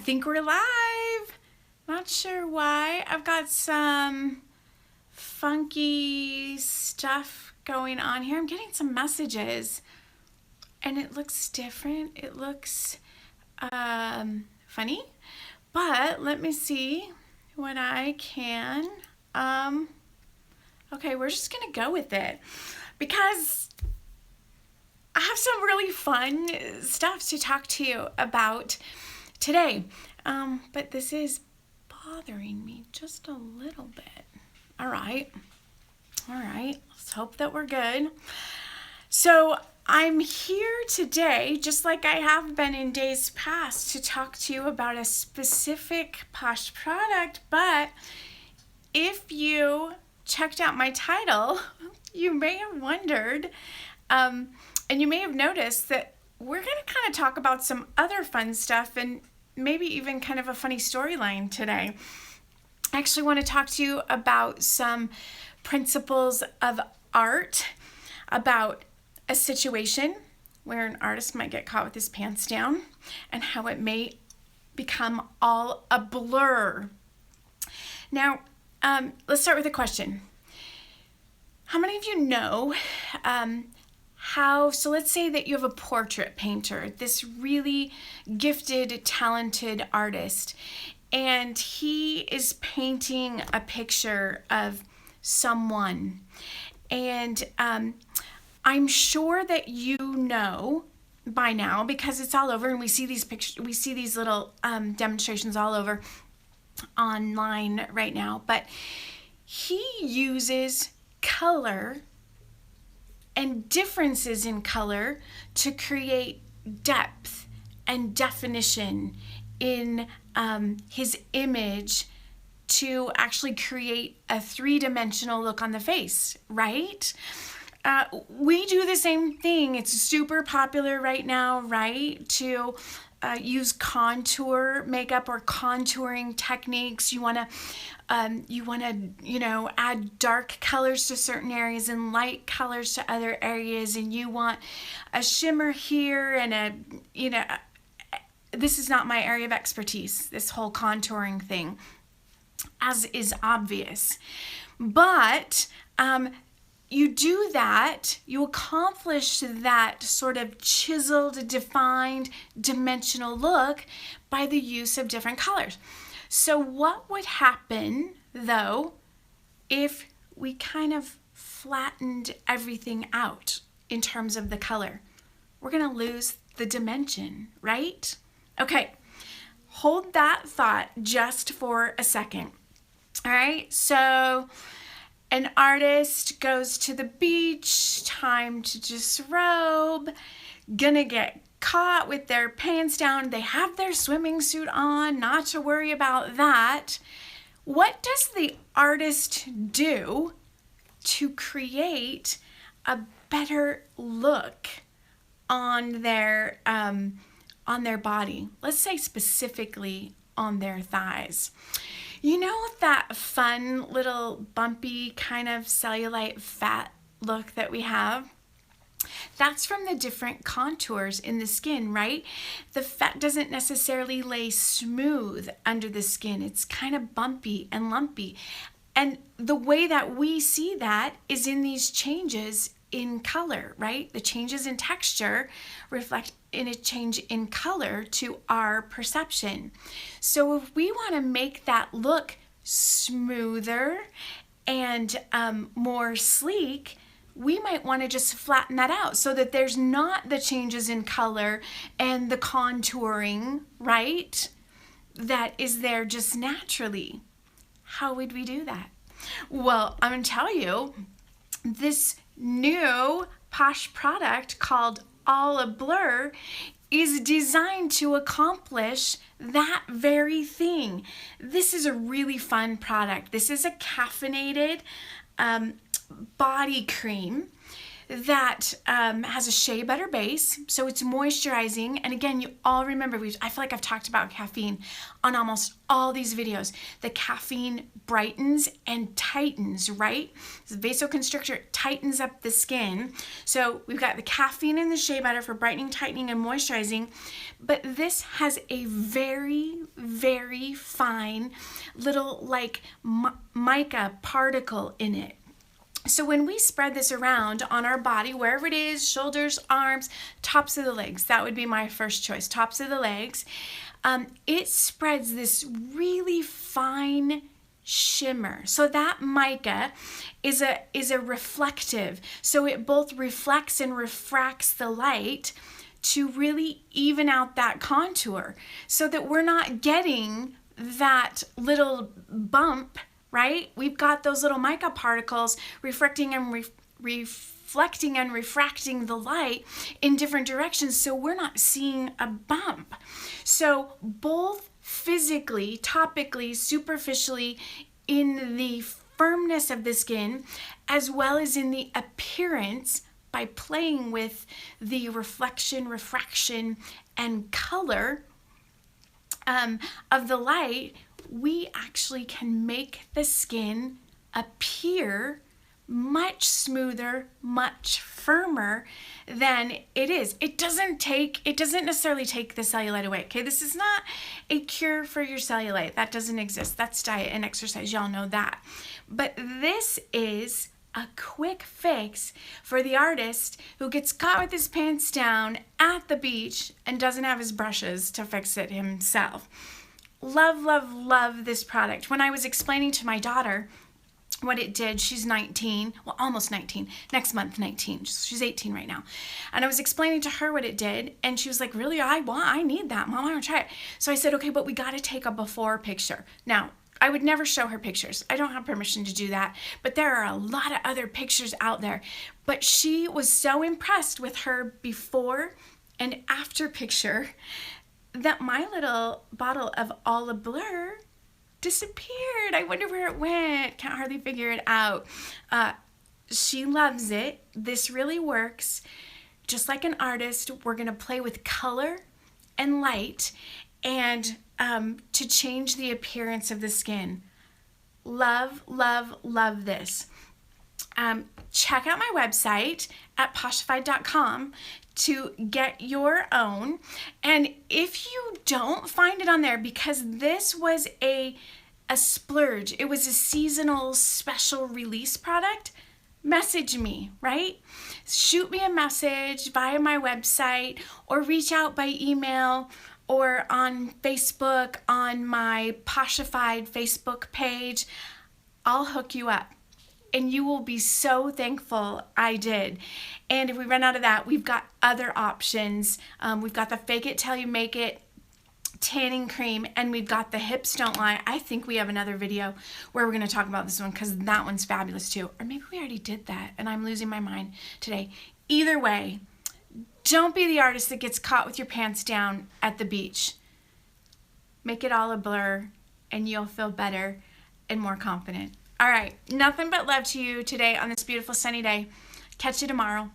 think we're live. Not sure why. I've got some funky stuff going on here. I'm getting some messages and it looks different. It looks funny, but let me see what I can. Okay, we're just gonna go with it because I have some really fun stuff to talk to you about today. But this is bothering me just a little bit. All right. Let's hope that we're good. So I'm here today, just like I have been in days past, to talk to you about a specific Posh product. But if you checked out my title, you may have wondered, and you may have noticed that we're going to kind of talk about some other fun stuff and maybe even kind of a funny storyline today. I actually want to talk to you about some principles of art, about a situation where an artist might get caught with his pants down and how it may become all a blur. Now, let's start with a question. How many of you know so let's say that you have a portrait painter, this really gifted, talented artist, and he is painting a picture of someone. And I'm sure that you know by now, because it's all over and we see these pictures, we see these little demonstrations all over online right now, but he uses color and differences in color to create depth and definition in his image, to actually create a three-dimensional look on the face, right? We do the same thing. It's super popular right now, right? To use contour makeup or contouring techniques. You want to add dark colors to certain areas and light colors to other areas, and you want a shimmer here and this is not my area of expertise, this whole contouring thing, as is obvious. But you do that, you accomplish that sort of chiseled, defined, dimensional look by the use of different colors. So what would happen, though, if we kind of flattened everything out in terms of the color? We're going to lose the dimension, right? Okay, hold that thought just for a second. All right, so an artist goes to the beach, time to disrobe, gonna get caught with their pants down. They have their swimming suit on, not to worry about that. What does the artist do to create a better look on their body? Let's say specifically on their thighs. You know that fun little bumpy kind of cellulite fat look that we have? That's from the different contours in the skin, right? The fat doesn't necessarily lay smooth under the skin. It's kind of bumpy and lumpy. And the way that we see that is in these changes in color, right? The changes in texture reflect in a change in color to our perception. So if we want to make that look smoother and more sleek, we might want to just flatten that out so that there's not the changes in color and the contouring, right? That is there just naturally. How would we do that? Well, I'm going to tell you, this new Posh product called All a Blur is designed to accomplish that very thing. This is a really fun product. This is a caffeinated body cream that has a shea butter base, so it's moisturizing. And again, you all remember, I feel like I've talked about caffeine on almost all these videos. The caffeine brightens and tightens, right? The vasoconstrictor tightens up the skin. So we've got the caffeine and the shea butter for brightening, tightening, and moisturizing. But this has a very, very fine little like mica particle in it. So when we spread this around on our body, wherever it is, shoulders, arms, tops of the legs, that would be my first choice, tops of the legs, it spreads this really fine shimmer. So that mica is a reflective. So it both reflects and refracts the light to really even out that contour so that we're not getting that little bump, right? We've got those little mica particles reflecting and reflecting and refracting the light in different directions, so we're not seeing a bump. So both physically, topically, superficially, in the firmness of the skin, as well as in the appearance by playing with the reflection, refraction, and color of the light, we actually can make the skin appear much smoother, much firmer than it is. It doesn't necessarily take the cellulite away. Okay, this is not a cure for your cellulite. That doesn't exist. That's diet and exercise. Y'all know that. But this is a quick fix for the artist who gets caught with his pants down at the beach and doesn't have his brushes to fix it himself. Love, love, love this product. When I was explaining to my daughter what it did, she's 19, well, almost 19, next month 19, she's 18 right now. And I was explaining to her what it did, and she was like, really, I need that, Mom, I want to try it. So I said, okay, but we got to take a before picture. Now, I would never show her pictures. I don't have permission to do that, but there are a lot of other pictures out there. But she was so impressed with her before and after picture that my little bottle of Alla Blur disappeared. I wonder where it went. Can't hardly figure it out. She loves it. This really works. Just like an artist, we're going to play with color and light and to change the appearance of the skin. Love, love, love this. Check out my website at poshified.com to get your own. And if you don't find it on there, because this was a splurge, it was a seasonal special release product, message me, right? Shoot me a message via my website or reach out by email or on Facebook on my Poshified Facebook page. I'll hook you up. And you will be so thankful I did. And if we run out of that, we've got other options. We've got the Fake It Till You Make It tanning cream, and we've got the Hips Don't Lie. I think we have another video where we're going to talk about this one because that one's fabulous too. Or maybe we already did that and I'm losing my mind today. Either way, don't be the artist that gets caught with your pants down at the beach. Make it all a blur and you'll feel better and more confident. All right, nothing but love to you today on this beautiful sunny day. Catch you tomorrow.